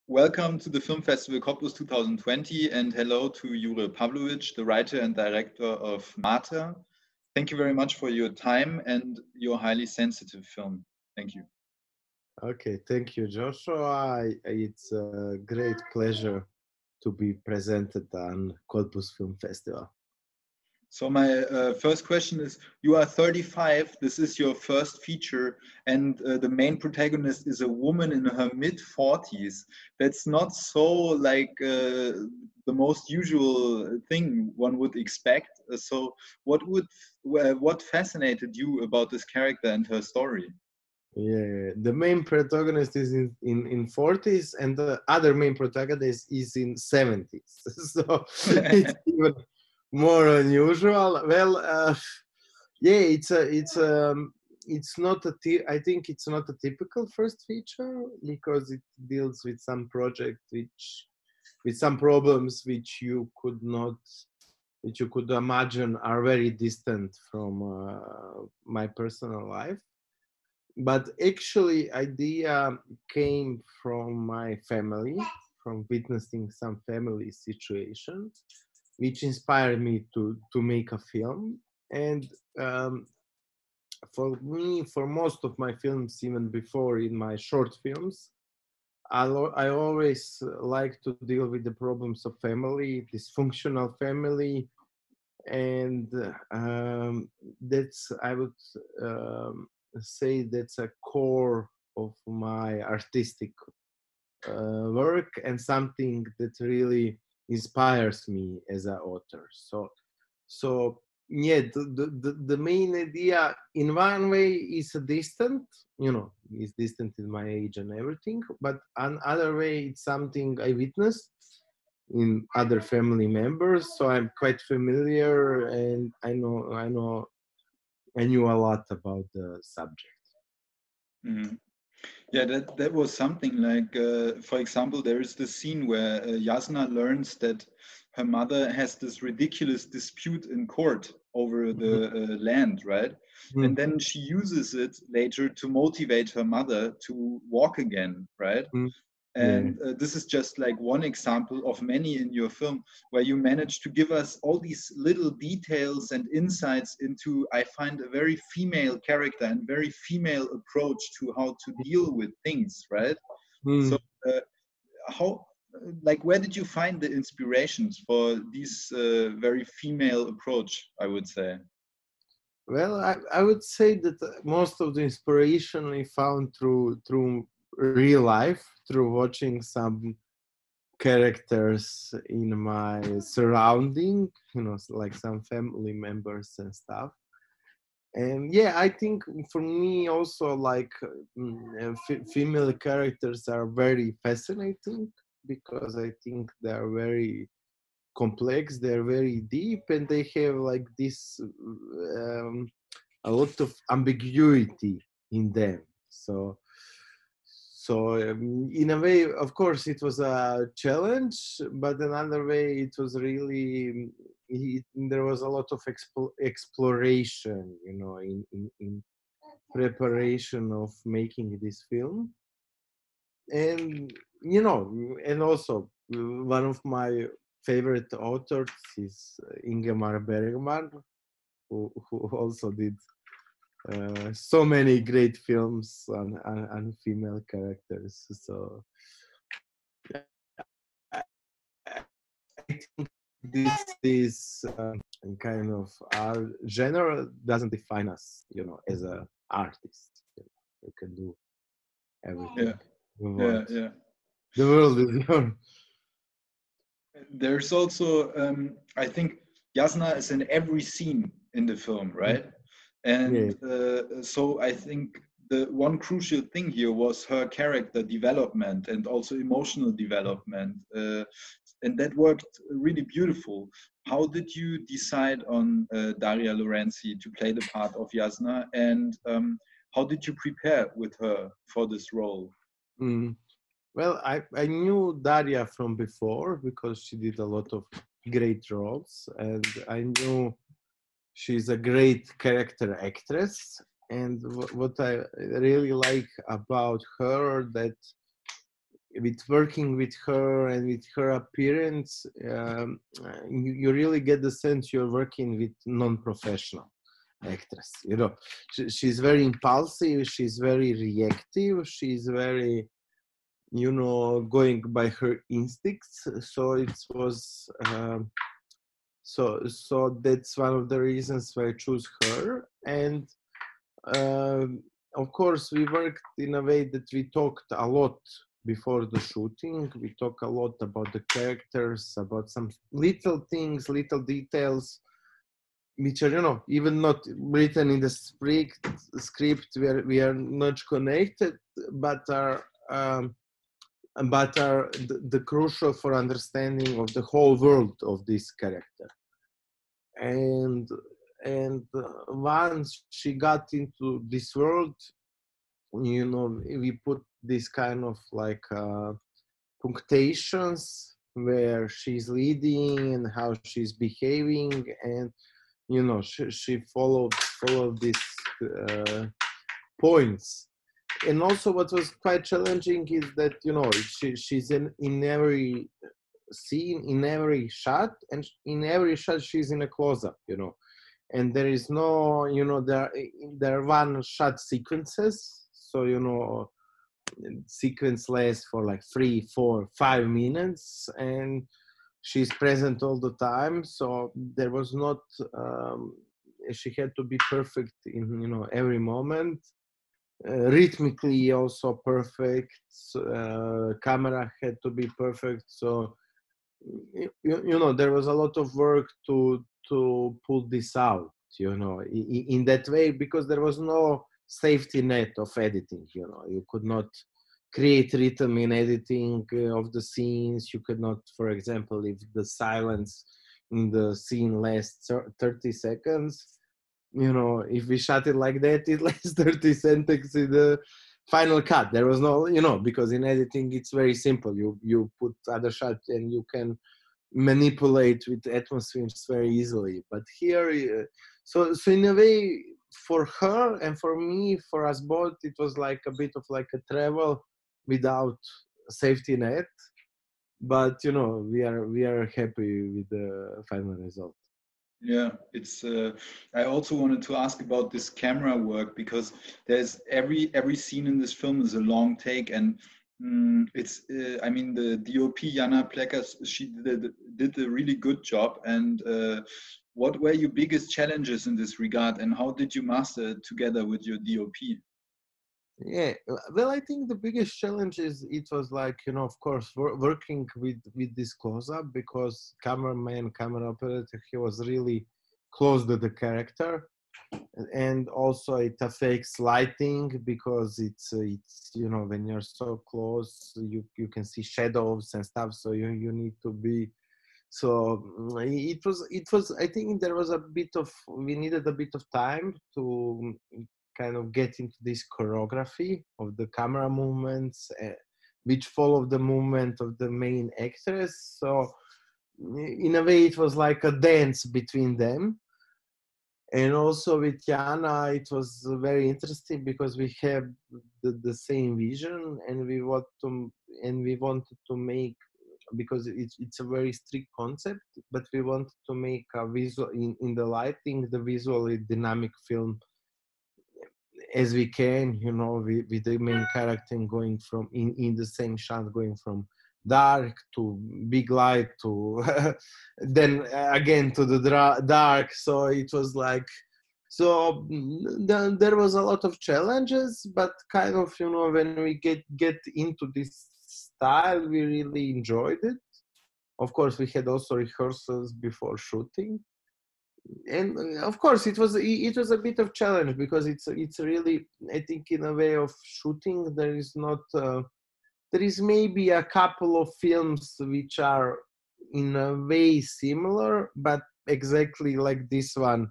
Welcome to the FilmFestival Cottbus 2020, and hello to Jure Pavlovic, the writer and director of MATER. Thank you very much for your time and your highly sensitive film. Thank you. Okay, thank you, Joshua. It's a great pleasure to be presented on Cottbus Film Festival. So my first question is, you are 35, this is your first feature, and the main protagonist is a woman in her mid-40s. That's not so like the most usual thing one would expect. So what fascinated you about this character and her story? Yeah, the main protagonist is in 40s, and the other main protagonist is in 70s. So it's even more unusual. Well, yeah, it's not I think it's not a typical first feature because it deals with some project with some problems which you could imagine are very distant from my personal life. But actually, idea came from my family, from witnessing some family situation, which inspired me to make a film. And for me, for most of my films, even before in my short films, I always like to deal with the problems of family, dysfunctional family, and that's, I would say, that's a core of my artistic work and something that really inspires me as an author. So yeah, the main idea in one way is distant, is distant in my age and everything, but another way it's something I witnessed in other family members, so I'm quite familiar, and I knew a lot about the subject. Mhm. Yeah, that was something like, for example, there is this scene where Jasna learns that her mother has this ridiculous dispute in court over the land, right? And then she uses it later to motivate her mother to walk again, right? Mm-hmm. Yeah. And this is just like one example of many in your film where you manage to give us all these little details and insights into, I find, a very female character and very female approach to how to deal with things, right? So, Mm. how, like, where did you find the inspirations for this very female approach, I would say? Well, I would say that most of the inspiration I found through real life, through watching some characters in my surrounding, like some family members and stuff. And yeah, I think for me also, like, female characters are very fascinating because I think they are very complex, they're very deep, and they have like this a lot of ambiguity in them. So in a way, of course, it was a challenge, but another way, it was really, there was a lot of exploration, in preparation of making this film. And, and also one of my favorite authors is Ingemar Bergman, who also did so many great films on female characters. So I think this is kind of our genre doesn't define us, as a artist. You can do everything you Yeah, want. yeah. The world is yours. There's also, I think, Jasna is in every scene in the film, right? Yeah. And so I think the one crucial thing here was her character development and also emotional development. And that worked really beautiful. How did you decide on Daria Lorenzi to play the part of Jasna? And how did you prepare with her for this role? Mm. Well, I knew Daria from before because she did a lot of great roles, and I knew she's a great character actress. And what I really like about her, that with working with her and with her appearance, you really get the sense you're working with non-professional actress. You know, she's very impulsive, she's very reactive, she's very, you know, going by her instincts. So it was so that's one of the reasons why I choose her. And of course we worked in a way that we talked a lot before the shooting. We talk a lot about the characters, about some little things, little details, which are, you know, even not written in the script, we are not connected, but are the crucial for understanding of the whole world of this character. And once she got into this world, you know, we put this kind of like punctuations where she's leading and how she's behaving, and you know, she followed these points. And also what was quite challenging is that, you know, she's in every scene, in every shot, and in every shot she's in a close-up, you know, and there is no, you know, there are one shot sequences, so, you know, sequence lasts for like 3, 4, 5 minutes, and she's present all the time. So there was not she had to be perfect in, you know, every moment, rhythmically also perfect, camera had to be perfect. So you know, there was a lot of work to pull this out, you know, in that way, because there was no safety net of editing. You know, you could not create rhythm in editing of the scenes. You could not, for example, if the silence in the scene lasts 30 seconds, you know, if we shot it like that, it lasts 30 seconds in the final cut. There was no, you know, because in editing it's very simple. You put other shot and you can manipulate with atmospheres very easily. But here, so in a way, for her and for me, for us both, it was like a bit of like a travel without safety net. But you know, we are happy with the final result. Yeah, it's. I also wanted to ask about this camera work, because there's every scene in this film is a long take, and it's. I mean, the DOP Jana Plekas, she did a really good job. And what were your biggest challenges in this regard, and how did you master it together with your DOP? Yeah, well, I think the biggest challenge is it was like, you know, of course, working with this close-up, because camera operator, he was really close to the character, and also it affects lighting, because it's you know, when you're so close, you can see shadows and stuff, so you need to be. So it was I think there was we needed a bit of time to kind of get into this choreography of the camera movements, which follow the movement of the main actress. So in a way it was like a dance between them. And also with Jana, it was very interesting because we have the same vision, and we wanted to make, because it's a very strict concept, but we wanted to make a visual in the lighting, the visually dynamic film as we can, you know, with the main character going from in the same shot, going from dark to big light to then again to the dark. So it was like, so there was a lot of challenges, but kind of, you know, when we get into this style, we really enjoyed it. Of course, we had also rehearsals before shooting, and of course it was a bit of challenge, because it's really, I think, in a way of shooting, there is maybe a couple of films which are in a way similar, but exactly like this one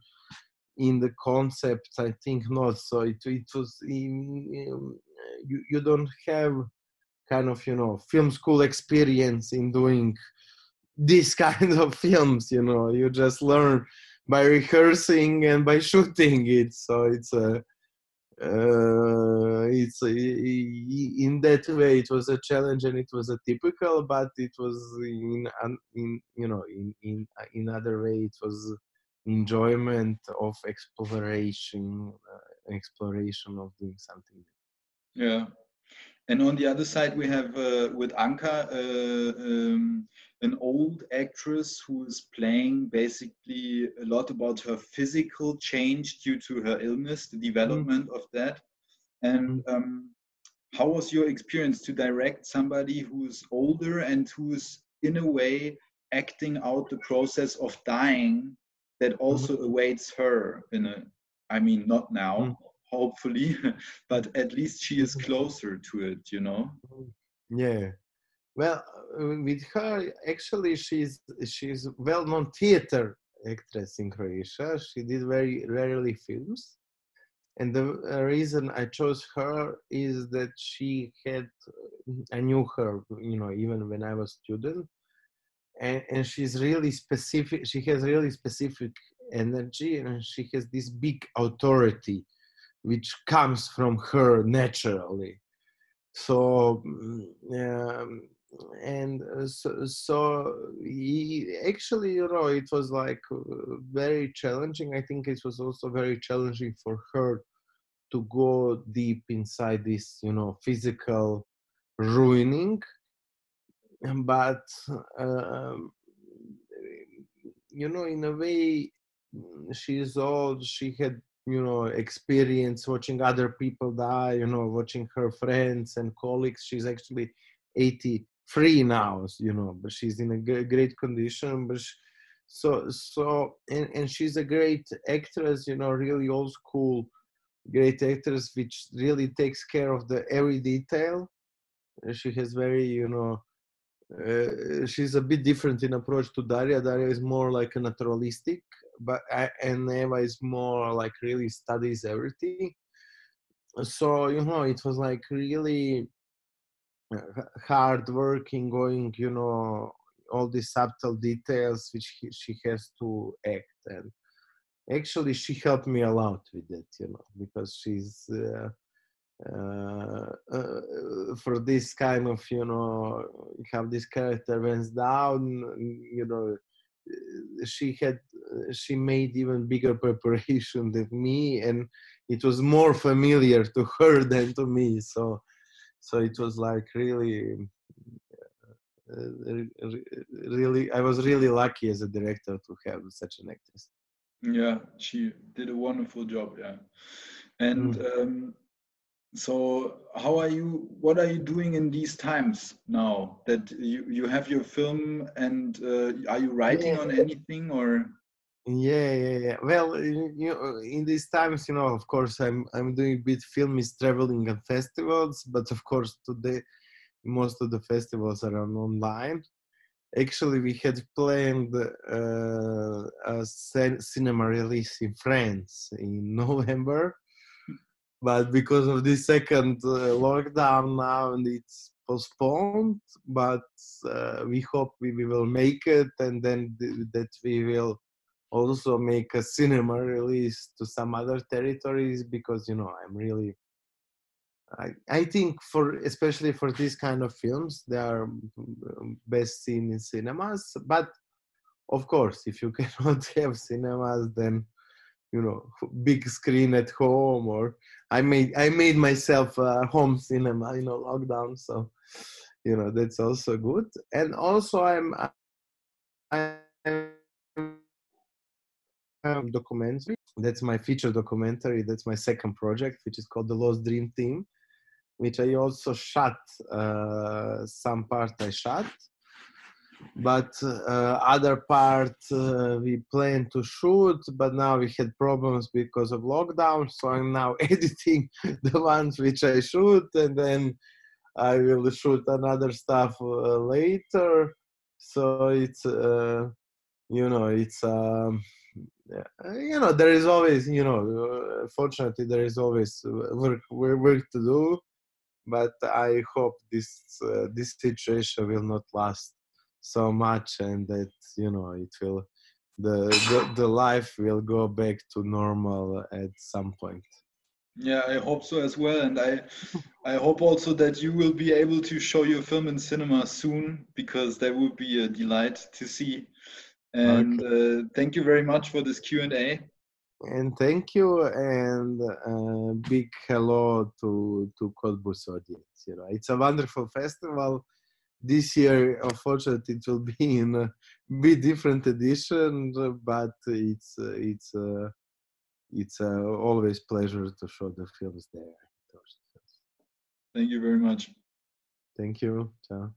in the concept, I think not. So it was you don't have kind of, you know, film school experience in doing these kinds of films, you know, you just learn by rehearsing and by shooting it. So It's in that way it was a challenge and it was a typical, but it was in other way it was enjoyment of exploration of doing something. Yeah. And on the other side, we have with Anka an old actress who is playing basically a lot about her physical change due to her illness, the development of that. And how was your experience to direct somebody who's older and who's in a way acting out the process of dying that also awaits her in a, I mean, not now, hopefully, but at least she is closer to it, you know? Yeah. Well, with her, actually, she's well-known theater actress in Croatia. She did very rarely films. And the reason I chose her is that I knew her, even when I was a student. And she's really specific. She has really specific energy, and she has this big authority, which comes from her naturally. So, actually, it was like very challenging. I think it was also very challenging for her to go deep inside this, physical ruining. But in a way, she's old. She had experience watching other people die, watching her friends and colleagues. She's actually 83 now, but she's in a great condition. But and she's a great actress, really old school great actress, which really takes care of every detail. She has very, she's a bit different in approach to Daria. Daria is more like a naturalistic, and Eva is more like really studies everything. So, it was like really hard working, going, all these subtle details which she has to act. And actually, she helped me a lot with that, because she's for this kind of, have this character went down, she made even bigger preparation than me, and it was more familiar to her than to me. So it was like really, really, I was really lucky as a director to have such an actress. Yeah, she did a wonderful job. Yeah. And so what are you doing in these times now that you have your film, and are you writing on anything or? Yeah. Well, in these times, of course, I'm doing a bit film is traveling and festivals, but of course today most of the festivals are online. Actually, we had planned a cinema release in France in November, but because of this second lockdown now, and it's postponed. But we hope we will make it, and then that we will also make a cinema release to some other territories, because I'm really, I think especially for these kind of films, they are best seen in cinemas. But of course, if you cannot have cinemas, then big screen at home, or I made myself a home cinema, lockdown. So that's also good. And also I'm documentary. That's my feature documentary. That's my second project, which is called The Lost Dream Team, which I also shot. Some part I shot, but other part we planned to shoot, but now we had problems because of lockdown. So I'm now editing the ones which I shoot, and then I will shoot another stuff later. So it's there is always, fortunately there is always work to do, but I hope this situation will not last so much, and that it will, the life will go back to normal at some point. Yeah, I hope so as well, and I hope also that you will be able to show your film in cinema soon, because that would be a delight to see. And Okay. thank you very much for this Q&A. And thank you, and big hello to Cottbus audience. You know, it's a wonderful festival. This year, unfortunately, it will be in a bit different edition, but it's always pleasure to show the films there. Thank you very much. Thank you. Ciao.